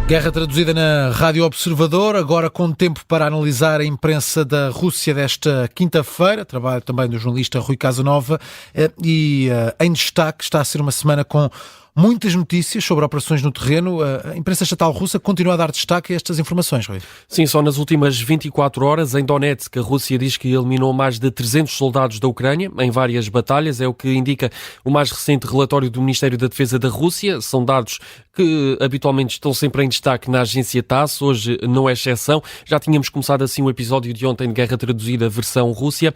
Guerra traduzida na Rádio Observador, agora com tempo para analisar a imprensa da Rússia desta quinta-feira, trabalho também do jornalista Rui Casanova, e em destaque está a ser uma semana com muitas notícias sobre operações no terreno. A imprensa estatal russa continua a dar destaque a estas informações, Rui. Sim, só nas últimas 24 horas, em Donetsk, a Rússia diz que eliminou mais de 300 soldados da Ucrânia em várias batalhas. É o que indica o mais recente relatório do Ministério da Defesa da Rússia. São dados que habitualmente estão sempre em destaque na agência TASS, hoje não é exceção. Já tínhamos começado assim o episódio de ontem de Guerra Traduzida, versão Rússia.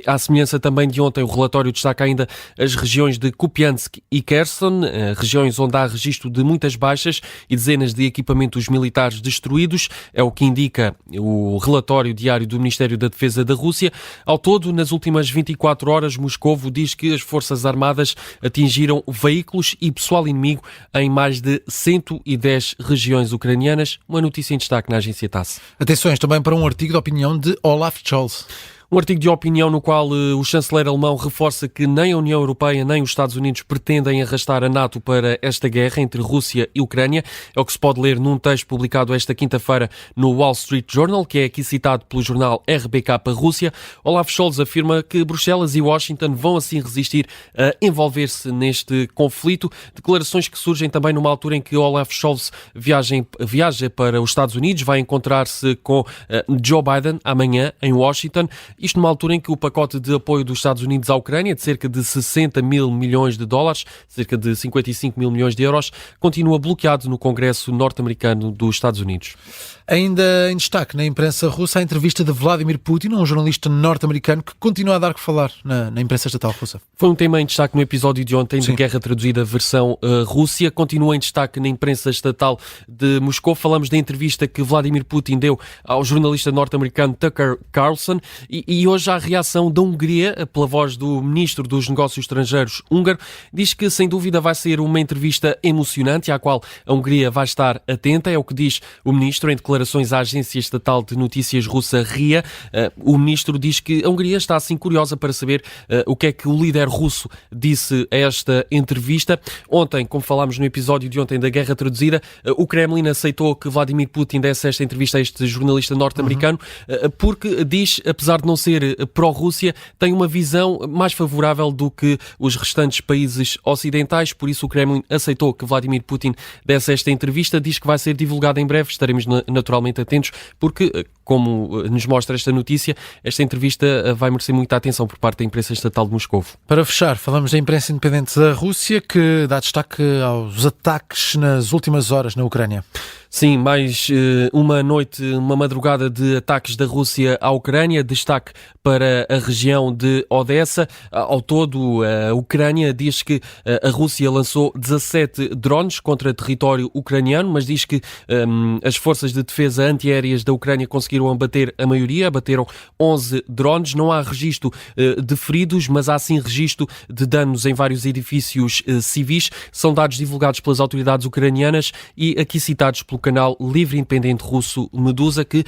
À semelhança também de ontem, o relatório destaca ainda as regiões de Kupiansk e Kherson, regiões onde há registro de muitas baixas e dezenas de equipamentos militares destruídos. É o que indica o relatório diário do Ministério da Defesa da Rússia. Ao todo, nas últimas 24 horas, Moscovo diz que as Forças Armadas atingiram veículos e pessoal inimigo em mais de 110 regiões ucranianas. Uma notícia em destaque na agência TASS. Atenções também para um artigo de opinião de Olaf Scholz. Um artigo de opinião no qual o chanceler alemão reforça que nem a União Europeia nem os Estados Unidos pretendem arrastar a NATO para esta guerra entre Rússia e Ucrânia. É o que se pode ler num texto publicado esta quinta-feira no Wall Street Journal, que é aqui citado pelo jornal RBK Rússia. Olaf Scholz afirma que Bruxelas e Washington vão assim resistir a envolver-se neste conflito. Declarações que surgem também numa altura em que Olaf Scholz viaja para os Estados Unidos, vai encontrar-se com Joe Biden amanhã em Washington. Isto numa altura em que o pacote de apoio dos Estados Unidos à Ucrânia, de cerca de 60 mil milhões de dólares, cerca de 55 mil milhões de euros, continua bloqueado no Congresso norte-americano dos Estados Unidos. Ainda em destaque na imprensa russa, a entrevista de Vladimir Putin, um jornalista norte-americano que continua a dar que falar na imprensa estatal russa. Foi um tema em destaque no episódio de ontem de Guerra Traduzida versão Rússia. Continua em destaque na imprensa estatal de Moscou. Falamos da entrevista que Vladimir Putin deu ao jornalista norte-americano Tucker Carlson e hoje há a reação da Hungria pela voz do ministro dos Negócios Estrangeiros húngaro. Diz que sem dúvida vai ser uma entrevista emocionante à qual a Hungria vai estar atenta. É o que diz o ministro em declarações à agência estatal de notícias russa RIA. O ministro diz que a Hungria está assim curiosa para saber o que é que o líder russo disse a esta entrevista. Ontem, como falámos no episódio de ontem da Guerra Traduzida, o Kremlin aceitou que Vladimir Putin desse esta entrevista a este jornalista norte-americano porque diz, apesar de não ser pró-Rússia, tem uma visão mais favorável do que os restantes países ocidentais. Por isso o Kremlin aceitou que Vladimir Putin desse esta entrevista. Diz que vai ser divulgada em breve. Estaremos naturalmente atentos porque, como nos mostra esta notícia, esta entrevista vai merecer muita atenção por parte da imprensa estatal de Moscovo. Para fechar, falamos da imprensa independente da Rússia, que dá destaque aos ataques nas últimas horas na Ucrânia. Sim, mais uma noite, uma madrugada de ataques da Rússia à Ucrânia, destaque para a região de Odessa. Ao todo, a Ucrânia diz que a Rússia lançou 17 drones contra território ucraniano, mas diz que as forças de defesa antiaéreas da Ucrânia conseguiram abater a maioria, abateram 11 drones. Não há registro de feridos, mas há sim registro de danos em vários edifícios civis. São dados divulgados pelas autoridades ucranianas e aqui citados pelo canal livre independente russo Medusa, que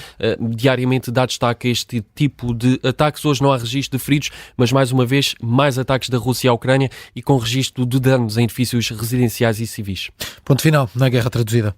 diariamente dá destaque a este tipo de ataques. Hoje não há registro de feridos, mas mais uma vez, mais ataques da Rússia à Ucrânia e com registro de danos em edifícios residenciais e civis. Ponto final na Guerra Traduzida.